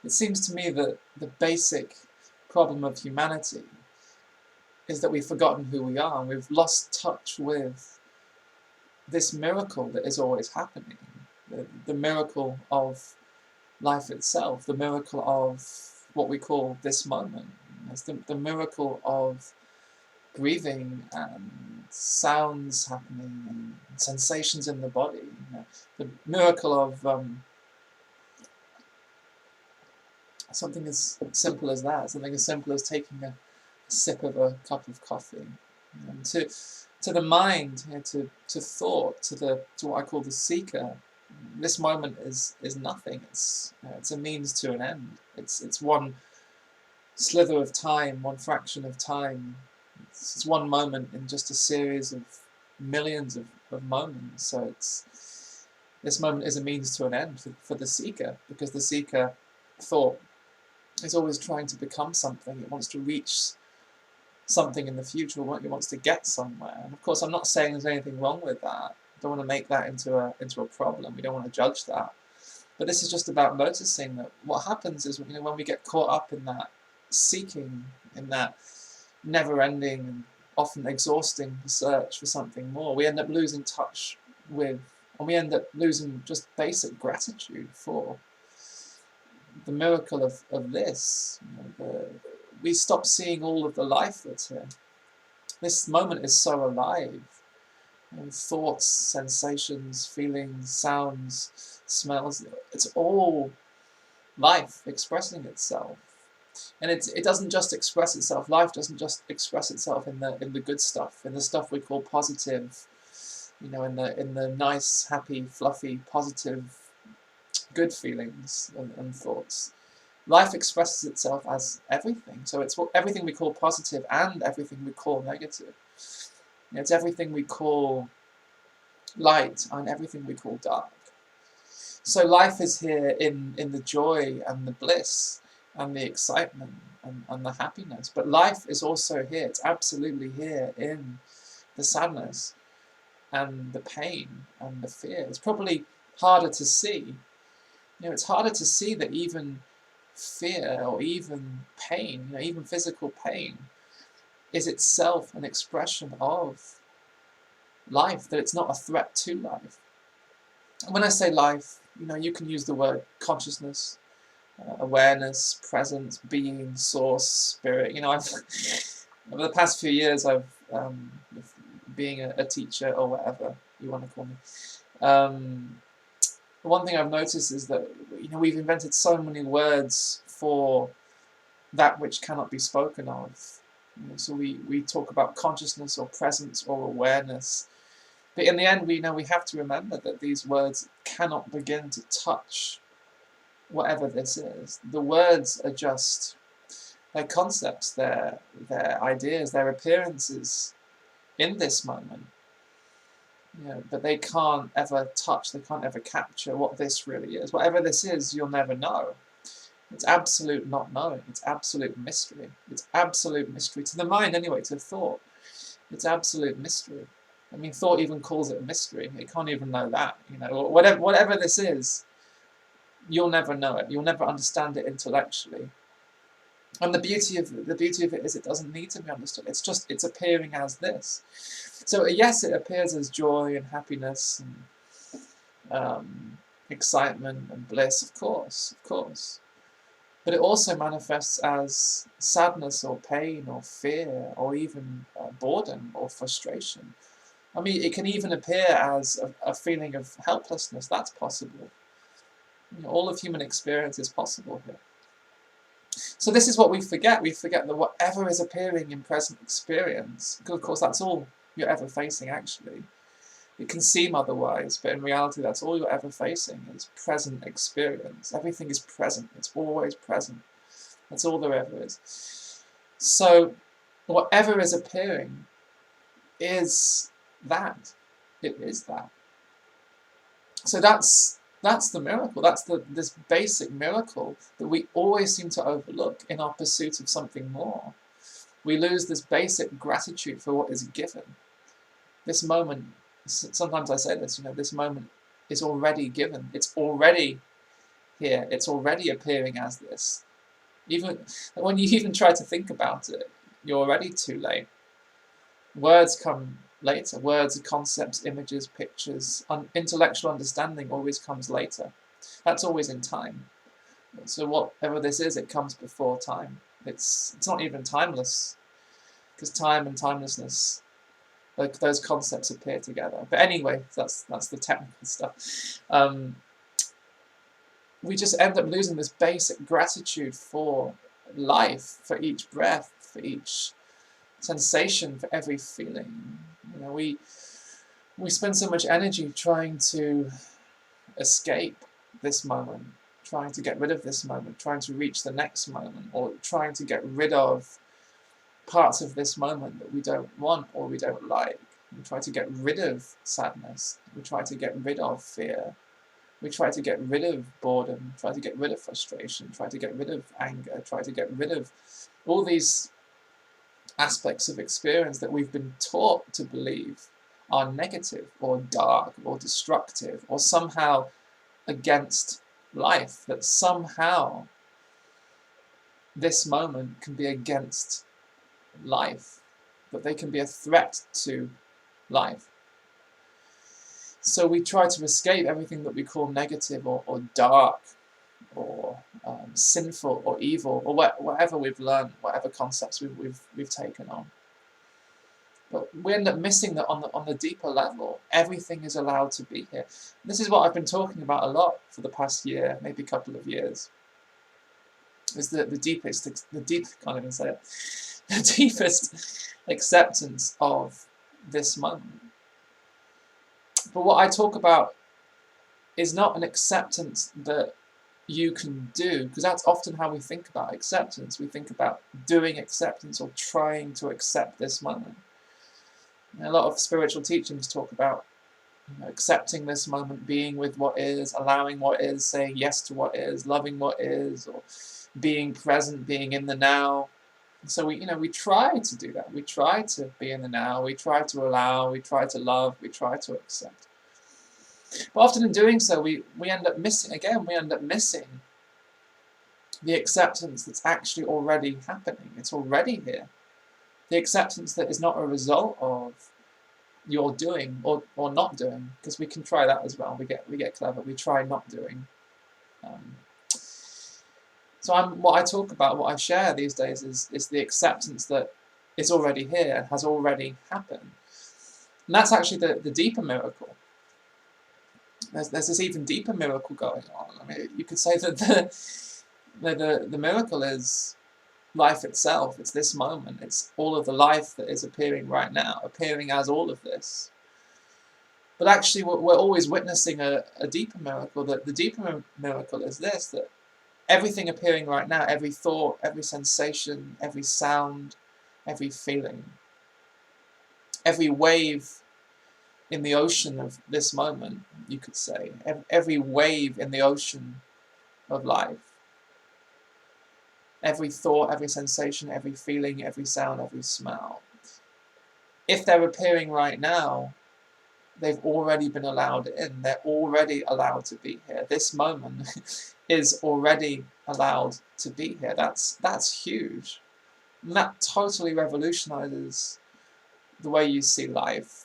It seems to me that the basic problem of humanity is that we've forgotten who we are, and we've lost touch with this miracle that is always happening, the miracle of life itself, the miracle of what we call this moment. It's the miracle of breathing and sounds happening and sensations in the body. The miracle of something as simple as that, something as simple as taking a sip of a cup of coffee. To the mind, to thought, to what I call the seeker, this moment is nothing. It's a means to an end. It's one slither of time, one fraction of time. It's one moment in just a series of millions of moments. So this moment is a means to an end for the seeker, because the seeker thought is always trying to become something. It wants to reach something in the future. It wants to get somewhere. And of course, I'm not saying there's anything wrong with that. I don't want to make that into a problem. We don't want to judge that. But this is just about noticing that what happens is, when we get caught up in that seeking, in that never-ending and often exhausting search for something more, we end up losing touch with, and we end up losing just basic gratitude for the miracle of this. We stop seeing all of the life that's here. This moment is so alive. Thoughts, sensations, feelings, sounds, smells, it's all life expressing itself. And it doesn't just express itself. Life doesn't just express itself in the good stuff, in the stuff we call positive, in the nice, happy, fluffy, positive, good feelings and thoughts. Life expresses itself as everything. So it's everything we call positive and everything we call negative. It's everything we call light and everything we call dark. So life is here in the joy and the bliss and the excitement and the happiness. But life is also here. It's absolutely here in the sadness and the pain and the fear. It's probably harder to see. It's harder to see that even fear or even pain, even physical pain, is itself an expression of life, that it's not a threat to life. And when I say life, you can use the word consciousness, awareness, presence, being, source, spirit. Over the past few years, I've being a teacher or whatever you want to call me. The one thing I've noticed is that we've invented so many words for that which cannot be spoken of. So we talk about consciousness or presence or awareness, but in the end, we have to remember that these words cannot begin to touch whatever this is. The words are just their concepts, their ideas, their appearances in this moment. But they can't ever touch, they can't ever capture what this really is. Whatever this is, you'll never know. It's absolute not knowing. It's absolute mystery. It's absolute mystery to the mind anyway, to thought. It's absolute mystery. I mean, thought even calls it a mystery. It can't even know that. Whatever this is, you'll never know it. You'll never understand it intellectually. And the beauty of it is it doesn't need to be understood. It's appearing as this. So yes, it appears as joy and happiness and excitement and bliss, of course. But it also manifests as sadness or pain or fear or even boredom or frustration. I mean, it can even appear as a feeling of helplessness. That's possible. All of human experience is possible here. So this is what we forget. We forget that whatever is appearing in present experience, because of course that's all you're ever facing actually. It can seem otherwise, but in reality that's all you're ever facing is present experience. Everything is present. It's always present. That's all there ever is. So whatever is appearing is that. It is that. So that's the miracle. That's this basic miracle that we always seem to overlook in our pursuit of something more. We lose this basic gratitude for what is given. This moment, sometimes I say this, this moment is already given. It's already here. It's already appearing as this. Even when you even try to think about it, you're already too late. Words come later. Words, concepts, images, pictures. Intellectual understanding always comes later. That's always in time. So whatever this is, it comes before time. It's not even timeless, because time and timelessness, like those concepts appear together. But anyway, that's the technical stuff. We just end up losing this basic gratitude for life, for each breath, for each sensation, for every feeling. You know, we spend so much energy trying to escape this moment, trying to get rid of this moment, trying to reach the next moment, or trying to get rid of parts of this moment that we don't want or we don't like. We try to get rid of sadness. We try to get rid of fear. We try to get rid of boredom, try to get rid of frustration, try to get rid of anger, try to get rid of all these aspects of experience that we've been taught to believe are negative or dark or destructive or somehow against life, that somehow this moment can be against life, that they can be a threat to life. So we try to escape everything that we call negative or dark or sinful or evil or whatever we've learned, whatever concepts we've taken on. But we end up missing that on the deeper level. Everything is allowed to be here. This is what I've been talking about a lot for the past year, maybe a couple of years. Is the deepest, can't even say it, the deepest acceptance of this moment. But what I talk about is not an acceptance that you can do, because that's often how we think about acceptance. We think about doing acceptance or trying to accept this moment. And a lot of spiritual teachings talk about accepting this moment, being with what is, allowing what is, saying yes to what is, loving what is, or being present, being in the now. So we try to do that. We try to be in the now. We try to allow. We try to love. We try to accept. But often in doing so, we end up missing. Again, we end up missing the acceptance that's actually already happening. It's already here. The acceptance that is not a result of your doing or not doing, because we can try that as well. We get clever. We try not doing. So what I talk about, what I share these days is the acceptance that is already here and has already happened. And that's actually the deeper miracle. There's this even deeper miracle going on. I mean, you could say that the miracle is life itself. It's this moment. It's all of the life that is appearing right now, appearing as all of this. But actually, we're always witnessing a deeper miracle. That the deeper miracle is this, that everything appearing right now, every thought, every sensation, every sound, every feeling, every wave in the ocean of this moment, you could say, every wave in the ocean of life, every thought, every sensation, every feeling, every sound, every smell, if they're appearing right now, they've already been allowed in. They're already allowed to be here. This moment is already allowed to be here. That's huge. And that totally revolutionizes the way you see life.